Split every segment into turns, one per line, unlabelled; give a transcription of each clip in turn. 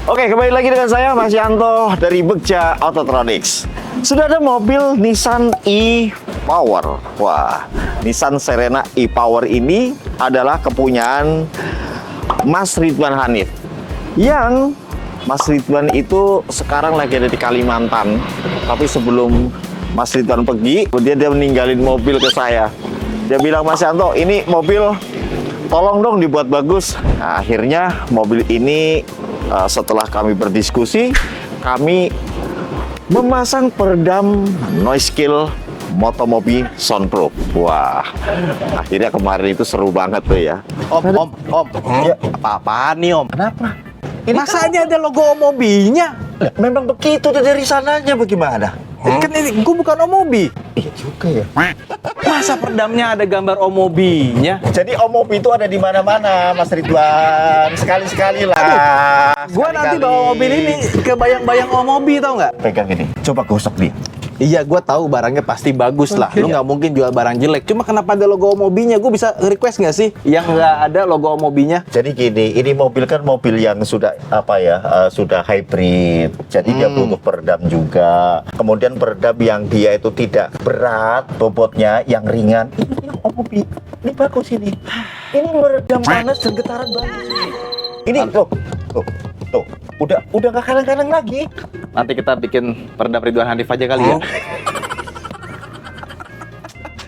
Oke, kembali lagi dengan saya Mas Yanto dari Begja Autotronics. Sudah ada mobil Nissan e-Power. Wah, Nissan Serena e-Power ini adalah kepunyaan Mas Ridwan Hanif. Yang Mas Ridwan itu sekarang lagi ada di Kalimantan. Tapi sebelum Mas Ridwan pergi, kemudian dia meninggalin mobil ke saya. Dia bilang, Mas Yanto, ini mobil tolong dong dibuat bagus. Nah, akhirnya mobil ini setelah kami berdiskusi, kami memasang peredam noise kill Motomobi Soundproof. Wah, akhirnya kemarin itu seru banget tuh ya.
Om.
Ya.
Apa-apaan nih, Om?
Kenapa?
Masa ini ada logo Omobi-nya?
Memang begitu tuh dari sananya, bagaimana?
Kan ini gue bukan Omobi.
Iya juga ya.
Masa peredamnya ada gambar Omobi-nya?
Jadi Omobi itu ada di mana-mana, Mas Ridwan. Sekali-sekali lah.
Gue nanti bawa mobil ini ke bayang-bayang Omobi, tau nggak?
Pegang ini. Coba gosok dia.
Iya, gue tahu barangnya pasti bagus lah. Lu nggak mungkin jual barang jelek. Cuma kenapa ada logo Omobi-nya? Gue bisa request nggak sih yang nggak ada logo Omobi-nya?
Jadi gini, ini mobil kan mobil yang sudah sudah hybrid. Jadi dia butuh peredam juga. Kemudian peredam yang dia itu tidak berat bobotnya, yang ringan. Ini Omobi, ini bagus ini. Ini meredam panas dan getaran bagus. Ini tuh. Udah nggak kaleng-kaleng lagi.
Nanti kita bikin peredam Ridwan Hanif aja kali ya.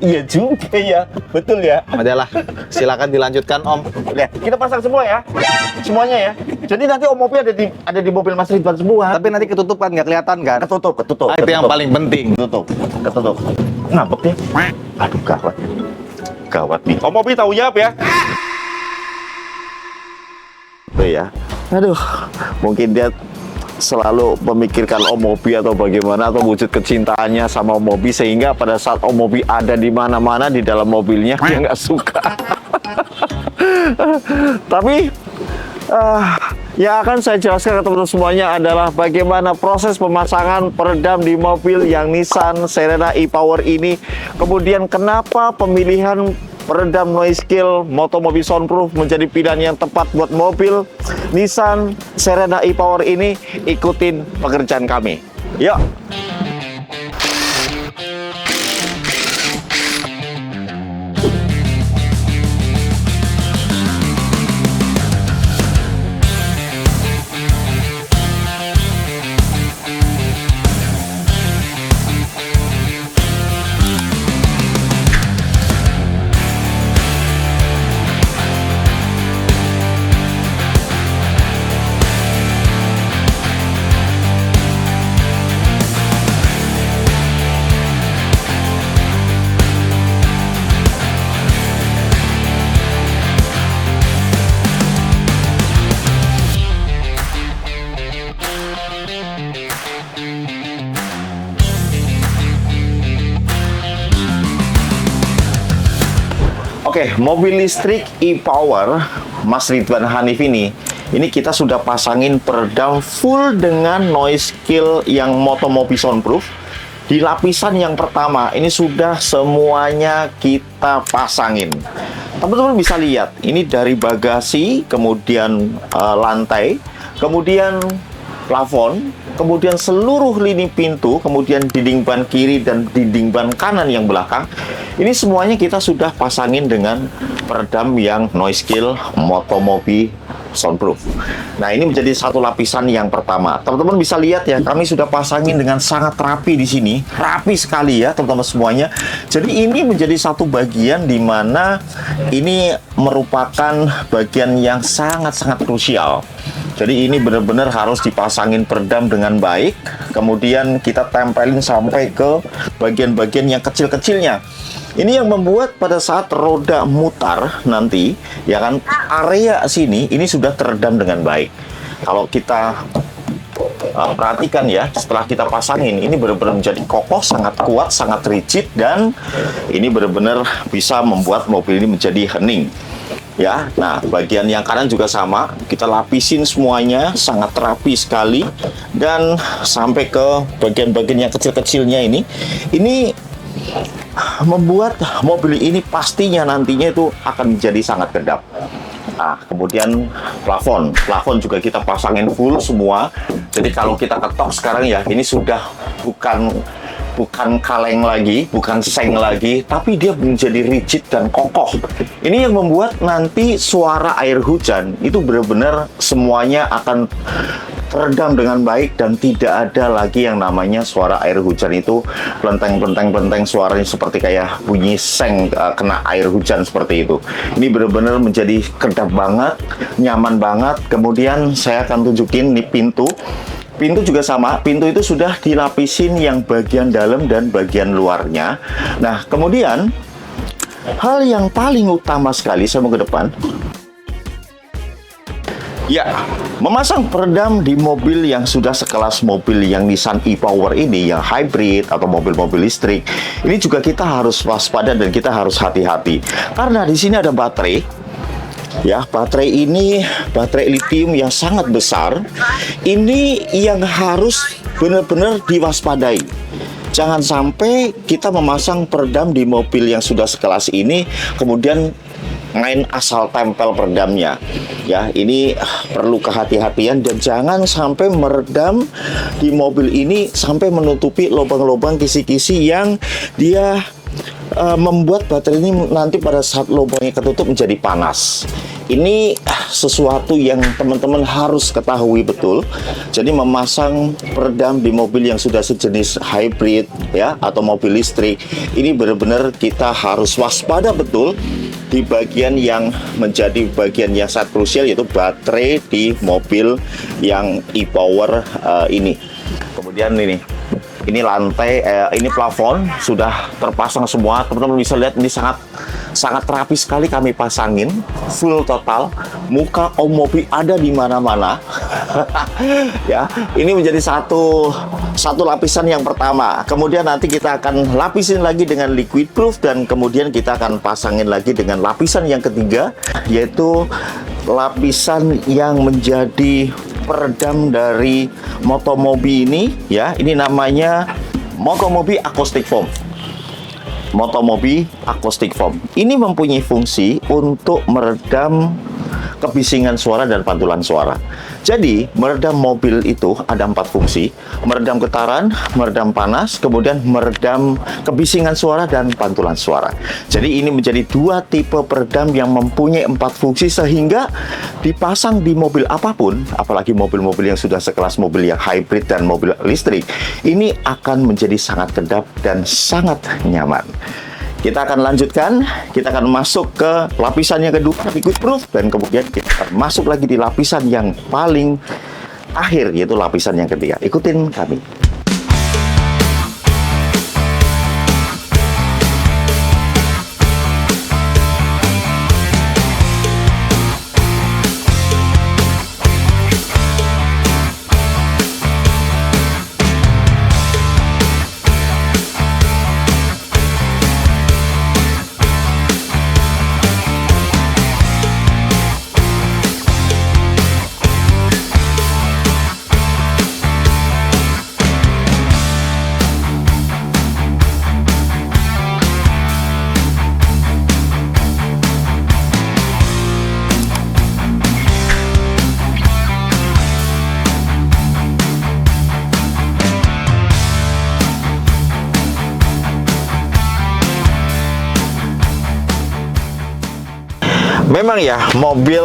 Iya juga ya, betul ya.
Adalah, silakan dilanjutkan, Om.
Lihat, kita pasang semua ya, semuanya ya. Jadi nanti Omobi ada di mobil Mas Ridwan semua.
Tapi nanti ketutupan, nggak kelihatan kan?
Ketutup.
Ah, itu yang paling penting.
Ketutup. Ngambek dia. Aduh, gawat nih. Omobi tahu jawab ya. Tuh ya. Aduh, mungkin dia selalu memikirkan Omobi atau bagaimana, atau wujud kecintaannya sama Omobi, sehingga pada saat Omobi ada di mana-mana di dalam mobilnya dia nggak suka. Tapi yang akan saya jelaskan ke teman-teman semuanya adalah bagaimana proses pemasangan peredam di mobil yang Nissan Serena e-Power ini. Kemudian kenapa pemilihan peredam noise kill Motomobi Soundproof menjadi pilihan yang tepat buat mobil Nissan Serena e-Power ini. Ikutin pekerjaan kami. Yuk. Oke, mobil listrik e-Power Mas Ridwan Hanif ini kita sudah pasangin peredam full dengan noise kill yang Motomobi Soundproof. Di lapisan yang pertama ini sudah semuanya kita pasangin. Teman-teman bisa lihat, ini dari bagasi, kemudian lantai, kemudian plafon, kemudian seluruh lini pintu, kemudian dinding ban kiri dan dinding ban kanan yang belakang. Ini semuanya kita sudah pasangin dengan peredam yang noise kill Motomobi Soundproof. Nah, ini menjadi satu lapisan yang pertama. Teman-teman bisa lihat ya, kami sudah pasangin dengan sangat rapi di sini. Rapi sekali ya, teman-teman semuanya. Jadi ini menjadi satu bagian di mana ini merupakan bagian yang sangat-sangat krusial. Jadi ini benar-benar harus dipasangin peredam dengan baik. Kemudian kita tempelin sampai ke bagian-bagian yang kecil-kecilnya. Ini yang membuat pada saat roda mutar nanti, ya kan, area sini ini sudah teredam dengan baik. Kalau kita perhatikan ya, setelah kita pasangin, ini benar-benar menjadi kokoh, sangat kuat, sangat rigid, dan ini benar-benar bisa membuat mobil ini menjadi hening. Ya, nah bagian yang kanan juga sama, kita lapisin semuanya, sangat rapi sekali, dan sampai ke bagian-bagian yang kecil-kecilnya ini membuat mobil ini pastinya nantinya itu akan menjadi sangat kedap. Nah, kemudian plafon juga kita pasangin full semua. Jadi kalau kita ketok sekarang ya, ini sudah bukan kaleng lagi, bukan seng lagi, tapi dia menjadi rigid dan kokoh. Ini yang membuat nanti suara air hujan itu benar-benar semuanya akan teredam dengan baik dan tidak ada lagi yang namanya suara air hujan itu plenteng suaranya seperti kayak bunyi seng kena air hujan seperti itu. Ini benar-benar menjadi kedap banget, nyaman banget. Kemudian saya akan tunjukin nih Pintu juga sama, pintu itu sudah dilapisin yang bagian dalam dan bagian luarnya. Nah, kemudian hal yang paling utama sekali, saya mau ke depan. Ya, memasang peredam di mobil yang sudah sekelas mobil yang Nissan e-Power ini, yang hybrid atau mobil-mobil listrik, ini juga kita harus waspada dan kita harus hati-hati. Karena di sini ada baterai. Ya, baterai ini baterai lithium yang sangat besar. Ini yang harus benar-benar diwaspadai. Jangan sampai kita memasang peredam di mobil yang sudah sekelas ini, kemudian main asal tempel peredamnya. Ya, ini perlu kehati-hatian dan jangan sampai meredam di mobil ini sampai menutupi lubang-lubang kisi-kisi yang dia membuat baterai ini nanti pada saat lubangnya ketutup menjadi panas. Ini sesuatu yang teman-teman harus ketahui betul. Jadi memasang peredam di mobil yang sudah sejenis hybrid ya atau mobil listrik, ini benar-benar kita harus waspada betul di bagian yang menjadi bagian yang sangat krusial, yaitu baterai di mobil yang e-Power ini. Kemudian ini lantai, ini plafon sudah terpasang semua. Teman-teman bisa lihat ini sangat rapi sekali kami pasangin, full total. Muka Om Mobi ada di mana-mana. Ya, ini menjadi satu lapisan yang pertama. Kemudian nanti kita akan lapisin lagi dengan liquid proof dan kemudian kita akan pasangin lagi dengan lapisan yang ketiga, yaitu lapisan yang menjadi peredam dari Motomobi ini ya. Ini namanya Motomobi Acoustic Foam. Motomobi Acoustic Foam. Ini mempunyai fungsi untuk meredam kebisingan suara dan pantulan suara. Jadi, meredam mobil itu ada 4 fungsi. Meredam getaran, meredam panas, kemudian meredam kebisingan suara dan pantulan suara. Jadi, ini menjadi 2 tipe peredam yang mempunyai 4 fungsi sehingga dipasang di mobil apapun, apalagi mobil-mobil yang sudah sekelas mobil yang hybrid dan mobil listrik, ini akan menjadi sangat kedap dan sangat nyaman. Kita akan lanjutkan, kita akan masuk ke lapisan yang kedua, liquid proof, dan kemudian kita akan masuk lagi di lapisan yang paling akhir, yaitu lapisan yang ketiga. Ikutin kami. Memang ya, mobil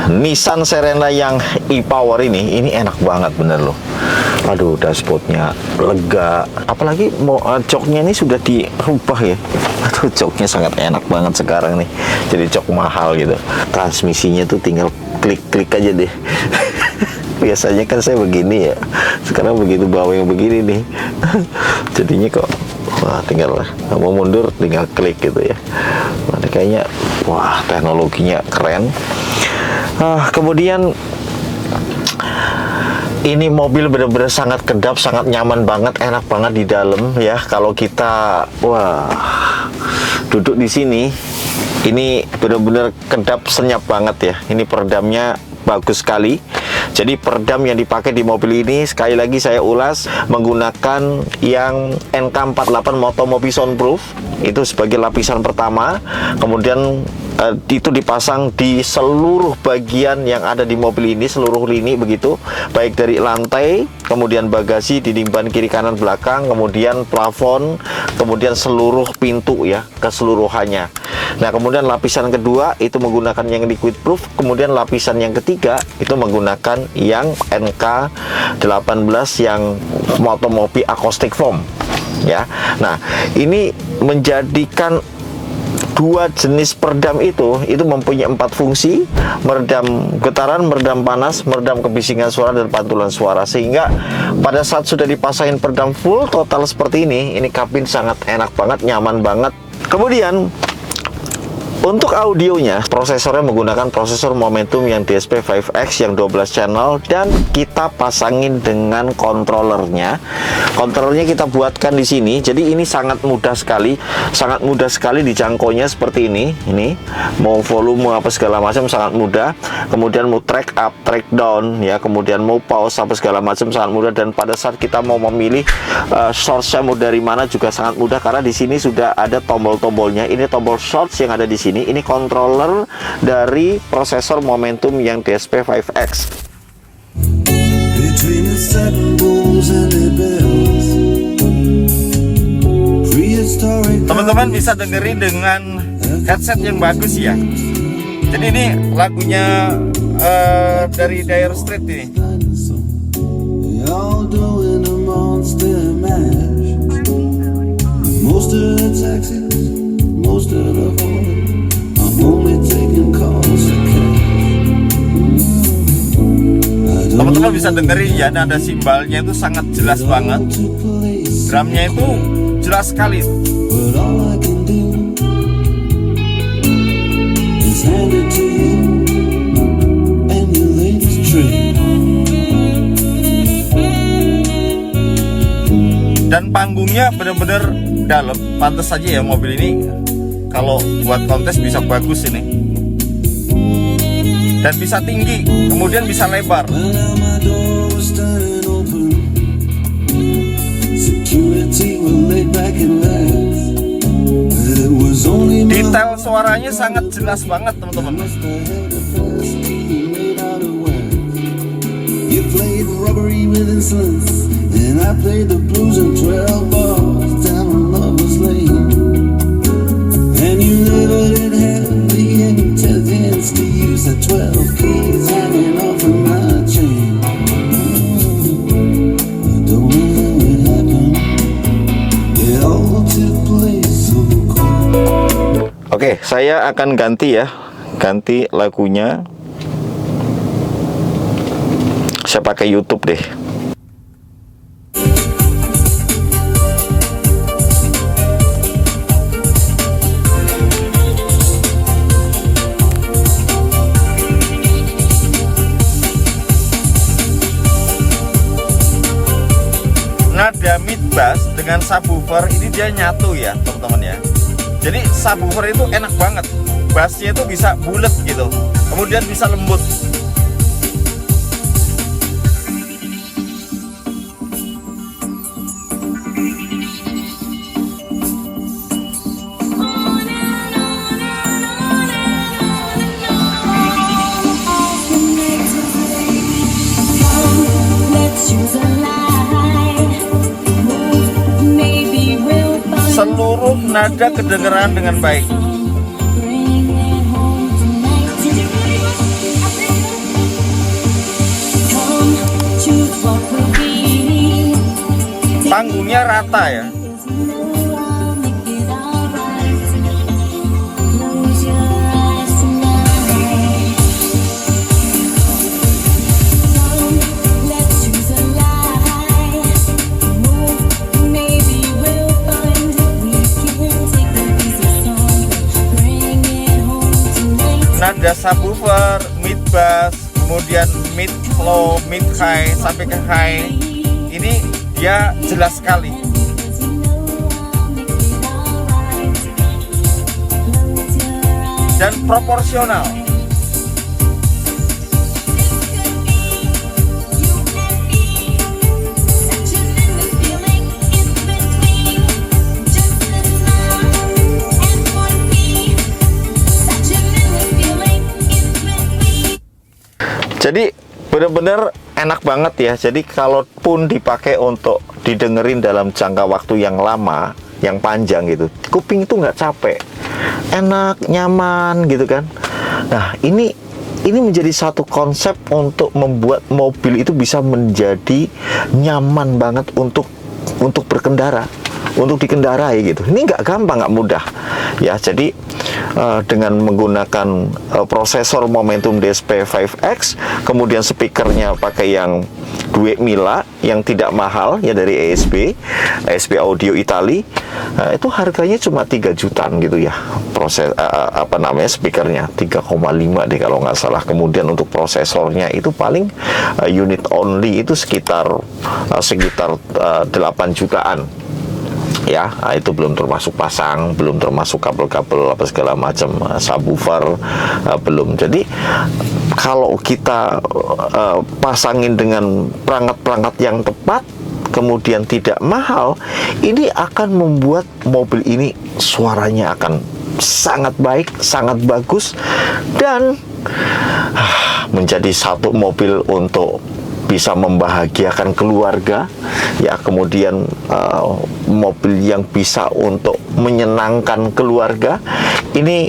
Nissan Serena yang e-Power ini enak banget bener loh. Aduh, dashboardnya lega. Apalagi joknya ini sudah dirubah ya. Aduh, joknya sangat enak banget sekarang nih. Jadi jok mahal gitu. Transmisinya tuh tinggal klik-klik aja deh. Biasanya kan saya begini ya. Sekarang begitu bawa yang begini nih. Jadinya kok wah, tinggal mau mundur tinggal klik gitu ya. Nah, kayaknya wah, teknologinya keren. Kemudian Ini mobil benar-benar sangat kedap, sangat nyaman banget, enak banget di dalam ya. Kalau kita duduk di sini, ini benar-benar kedap, senyap banget ya. Ini peredamnya bagus sekali. Jadi peredam yang dipakai di mobil ini, sekali lagi saya ulas, menggunakan yang NK48 Motomobi Soundproof. Itu sebagai lapisan pertama. Kemudian itu dipasang di seluruh bagian yang ada di mobil ini, seluruh lini begitu, baik dari lantai, kemudian bagasi, dinding ban kiri kanan belakang, kemudian plafon, kemudian seluruh pintu ya, keseluruhannya. Nah, kemudian lapisan kedua itu menggunakan yang liquid proof, kemudian lapisan yang ketiga itu menggunakan yang NK18 yang Motomobi Acoustic Foam ya. Nah, ini menjadikan dua jenis peredam itu mempunyai 4 fungsi: meredam getaran, meredam panas, meredam kebisingan suara, dan pantulan suara. Sehingga pada saat sudah dipasangin peredam full total seperti ini kabin sangat enak banget, nyaman banget. Kemudian untuk audionya, prosesornya menggunakan prosesor Momentum yang DSP-5X yang 12 channel, dan kita pasangin dengan controllernya. Controllernya kita buatkan di sini. Jadi ini sangat mudah sekali dijangkaunya seperti ini. Ini mau volume apa segala macam sangat mudah. Kemudian mau track up, track down ya. Kemudian mau pause apa segala macam sangat mudah. Dan pada saat kita mau memilih source-nya mau dari mana juga sangat mudah, karena di sini sudah ada tombol-tombolnya. Ini tombol source yang ada di sini. Ini controller dari prosesor Momentum yang DSP-5X. Teman-teman bisa dengerin dengan headset yang bagus ya. Jadi ini lagunya dari Dire Straits ini. Teman-teman bisa dengerin ya, nada simbalnya itu sangat jelas banget. Drumnya itu jelas sekali. Dan panggungnya benar-benar dalam. Pantas saja ya mobil ini kalau buat kontes bisa bagus ini. Dan bisa tinggi, kemudian bisa lebar. Detail suaranya sangat jelas banget teman-teman. Oke, saya akan ganti lagunya. Saya pakai YouTube deh. Nada mid bass dengan subwoofer ini dia nyatu ya teman-teman ya. Jadi subwoofer itu enak banget, bassnya itu bisa bulat gitu, kemudian bisa lembut. Seluruh nada kedengaran dengan baik. Panggungnya rata ya. Nada subwoofer, mid bass, kemudian mid low, mid high sampai ke high. Ini dia jelas sekali. Dan proporsional. Jadi benar-benar enak banget ya. Jadi kalaupun dipakai untuk didengerin dalam jangka waktu yang lama, yang panjang gitu, kuping itu nggak capek, enak, nyaman gitu kan. Nah ini menjadi satu konsep untuk membuat mobil itu bisa menjadi nyaman banget untuk berkendara, untuk dikendarai gitu. Ini nggak gampang, nggak mudah ya. Jadi dengan menggunakan prosesor Momentum DSP-5X, kemudian speakernya pakai yang Duet Mila yang tidak mahal ya, dari ASP Audio Italy, itu harganya cuma 3 jutaan gitu ya. Speakernya 3,5 deh kalau nggak salah. Kemudian untuk prosesornya itu paling unit only itu sekitar 8 jutaan. Ya, itu belum termasuk pasang, belum termasuk kabel-kabel apa segala macam, subwoofer, belum. Jadi kalau kita pasangin dengan perangkat-perangkat yang tepat, kemudian tidak mahal, ini akan membuat mobil ini suaranya akan sangat baik, sangat bagus, dan menjadi satu mobil untuk bisa membahagiakan keluarga ya. Kemudian mobil yang bisa untuk menyenangkan keluarga. Ini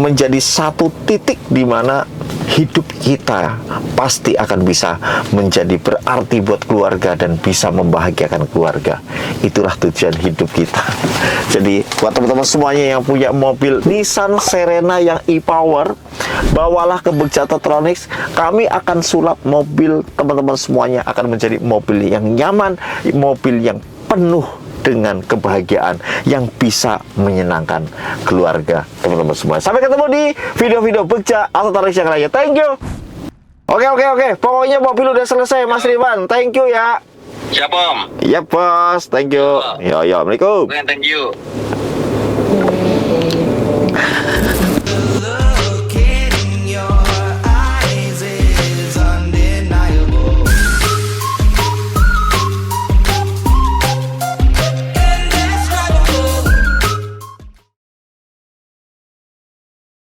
menjadi satu titik di mana hidup kita pasti akan bisa menjadi berarti buat keluarga dan bisa membahagiakan keluarga. Itulah tujuan hidup kita. Jadi buat teman-teman semuanya yang punya mobil Nissan Serena yang e-Power, bawalah ke Begjatatronics. Kami akan sulap mobil teman-teman semuanya akan menjadi mobil yang nyaman, mobil yang penuh dengan kebahagiaan, yang bisa menyenangkan keluarga teman-teman semua. Sampai ketemu di video-video Begja Autotronics yang lainnya. Thank you. Oke. Pokoknya mobil udah selesai, Mas Ridwan. Thank you ya.
Siap, Om.
Iya, Bos. Thank you. Yo, Assalamualaikum.
Thank you.